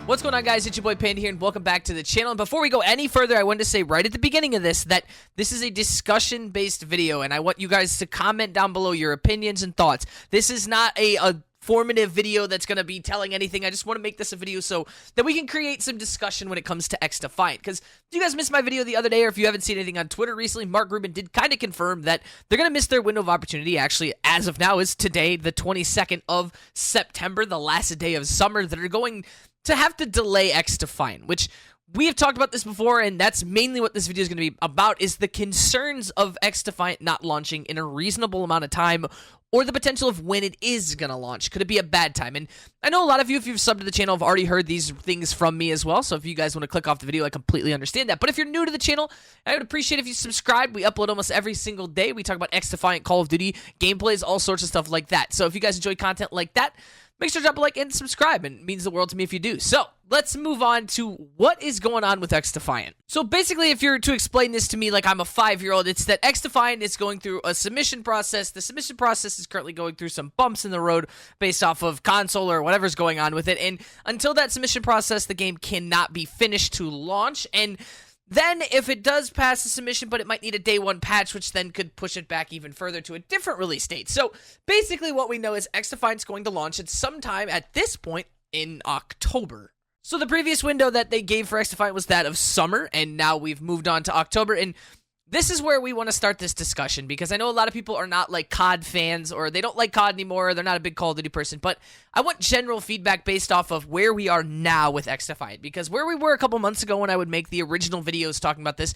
What's going on, guys? It's your boy Panda here, and welcome back to the channel. And before we go any further, I wanted to say right at the beginning of this that this is a discussion-based video, and I want you guys to comment down below your opinions and thoughts. This is not a formative video that's going to be telling anything. I just want to make this a video so that we can create some discussion when it comes to XDefiant. Because if you guys missed my video the other day, or if you haven't seen anything on Twitter recently, Mark Rubin did kind of confirm that they're going to miss their window of opportunity. Actually, as of now, is today, the 22nd of September, the last day of summer, that are going to have to delay XDefiant, which we have talked about this before, and that's mainly what this video is going to be about, is the concerns of XDefiant not launching in a reasonable amount of time, or the potential of when it is going to launch. Could it be a bad time? And I know a lot of you, if you've subbed to the channel, have already heard these things from me as well, so if you guys want to click off the video, I completely understand that. But if you're new to the channel, I would appreciate if you subscribe. We upload almost every single day. We talk about XDefiant, Call of Duty, gameplays, all sorts of stuff like that. So if you guys enjoy content like that, make sure to drop a like and subscribe, and it means the world to me if you do. So, let's move on to what is going on with XDefiant. So basically, if you're to explain this to me like I'm a 5-year-old, it's that XDefiant is going through a submission process. The submission process is currently going through some bumps in the road based off of console or whatever's going on with it, and until that submission process, the game cannot be finished to launch. And then, if it does pass the submission, but it might need a day one patch, which then could push it back even further to a different release date. So, basically what we know is XDefiant's going to launch at some time at this point in October. So, the previous window that they gave for XDefiant was that of summer, and now we've moved on to October, and this is where we want to start this discussion, because I know a lot of people are not like COD fans, or they don't like COD anymore, they're not a big Call of Duty person, but I want general feedback based off of where we are now with XDefiant, because where we were a couple months ago when I would make the original videos talking about this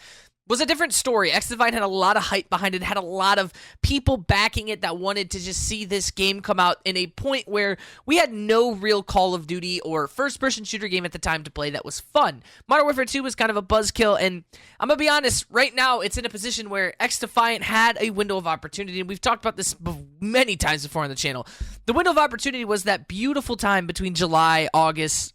was a different story. XDefiant had a lot of hype behind it, had a lot of people backing it that wanted to just see this game come out in a point where we had no real Call of Duty or first-person shooter game at the time to play that was fun. Modern Warfare 2 was kind of a buzzkill, and I'm going to be honest, right now it's in a position where XDefiant had a window of opportunity, and we've talked about this many times before on the channel. The window of opportunity was that beautiful time between July, August,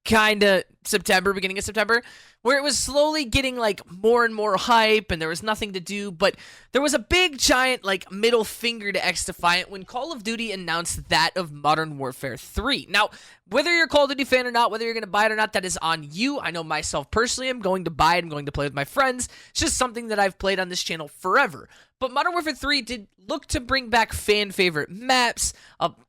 kinda September, beginning of September, where it was slowly getting like more and more hype and there was nothing to do, but there was a big giant like middle finger to XDefiant when Call of Duty announced that of Modern Warfare 3. Now, whether you're a Call of Duty fan or not, whether you're going to buy it or not, that is on you. I know myself personally, I'm going to buy it, I'm going to play with my friends. It's just something that I've played on this channel forever. But Modern Warfare 3 did look to bring back fan-favorite maps,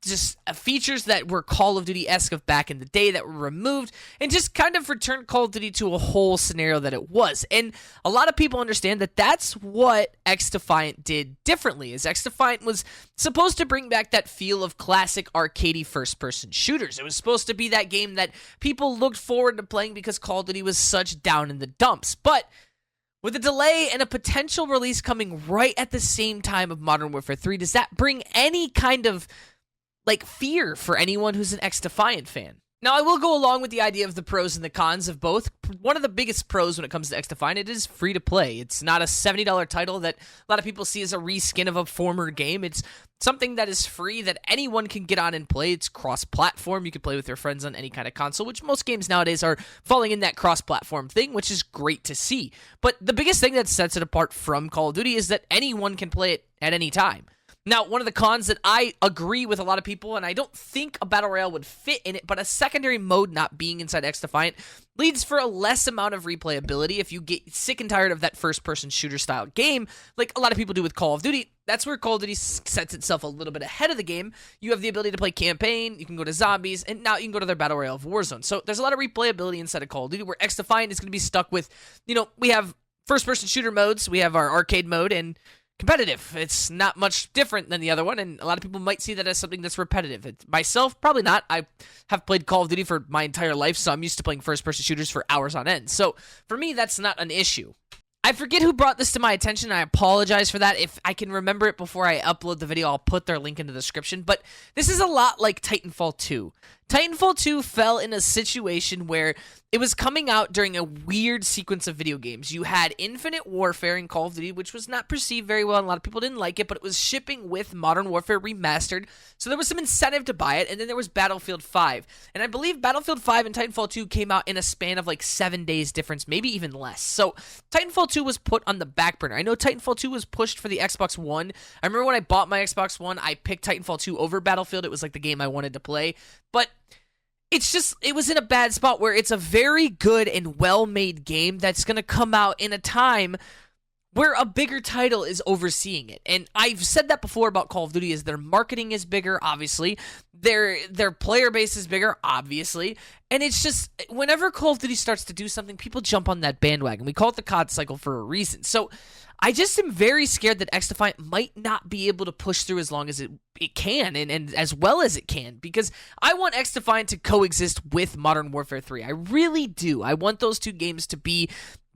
just features that were Call of Duty-esque of back in the day that were removed, and just kind of returned Call of Duty to a whole scenario that it was. And a lot of people understand that that's what XDefiant did differently, is XDefiant was supposed to bring back that feel of classic arcadey first-person shooters. It was supposed to be that game that people looked forward to playing because Call of Duty was such down in the dumps. But with a delay and a potential release coming right at the same time of Modern Warfare 3, does that bring any kind of, like, fear for anyone who's an XDefiant fan? Now, I will go along with the idea of the pros and the cons of both. One of the biggest pros when it comes to XDefiant, it is free to play. It's not a $70 title that a lot of people see as a reskin of a former game. It's something that is free that anyone can get on and play. It's cross-platform. You can play with your friends on any kind of console, which most games nowadays are falling in that cross-platform thing, which is great to see. But the biggest thing that sets it apart from Call of Duty is that anyone can play it at any time. Now, one of the cons that I agree with a lot of people, and I don't think a Battle Royale would fit in it, but a secondary mode not being inside XDefiant leads for a less amount of replayability. If you get sick and tired of that first-person shooter-style game, like a lot of people do with Call of Duty, that's where Call of Duty sets itself a little bit ahead of the game. You have the ability to play campaign, you can go to zombies, and now you can go to their Battle Royale of Warzone. So there's a lot of replayability inside of Call of Duty, where XDefiant is going to be stuck with, you know, we have first-person shooter modes, we have our arcade mode, and competitive. It's not much different than the other one, and a lot of people might see that as something that's repetitive. Myself, probably not. I have played Call of Duty for my entire life, so I'm used to playing first-person shooters for hours on end. So, for me, that's not an issue. I forget who brought this to my attention. I apologize for that. If I can remember it before I upload the video, I'll put their link in the description. But this is a lot like Titanfall 2. Titanfall 2 fell in a situation where it was coming out during a weird sequence of video games. You had Infinite Warfare in Call of Duty, which was not perceived very well, and a lot of people didn't like it, but it was shipping with Modern Warfare Remastered, so there was some incentive to buy it, and then there was Battlefield 5. And I believe Battlefield 5 and Titanfall 2 came out in a span of like 7 days difference, maybe even less. So Titanfall 2 was put on the back burner. I know Titanfall 2 was pushed for the Xbox One. I remember when I bought my Xbox One, I picked Titanfall 2 over Battlefield. It was like the game I wanted to play, but it was in a bad spot where it's a very good and well-made game that's going to come out in a time where a bigger title is overseeing it. And I've said that before about Call of Duty, is their marketing is bigger, obviously. Their player base is bigger, obviously. And it's just, whenever Call of Duty starts to do something, people jump on that bandwagon. We call it the COD cycle for a reason. So I just am very scared that XDefiant might not be able to push through as long as it can and as well as it can, because I want XDefiant to coexist with Modern Warfare 3. I really do. I want those two games to be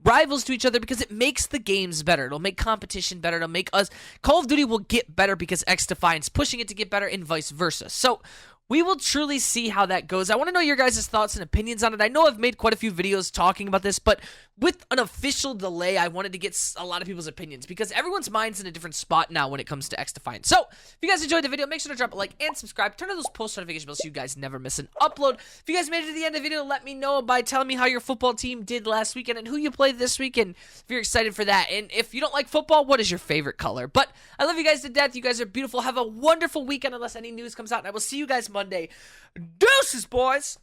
rivals to each other because it makes the games better. It'll make competition better. It'll make us... Call of Duty will get better because XDefiant's pushing it to get better and vice versa. So we will truly see how that goes. I want to know your guys' thoughts and opinions on it. I know I've made quite a few videos talking about this, but with an official delay, I wanted to get a lot of people's opinions because everyone's mind's in a different spot now when it comes to XDefiant. So if you guys enjoyed the video, make sure to drop a like and subscribe. Turn on those post notification bells so you guys never miss an upload. If you guys made it to the end of the video, let me know by telling me how your football team did last weekend and who you played this weekend if you're excited for that. And if you don't like football, what is your favorite color? But I love you guys to death. You guys are beautiful. Have a wonderful weekend unless any news comes out, and I will see you guys Monday. Deuces, boys!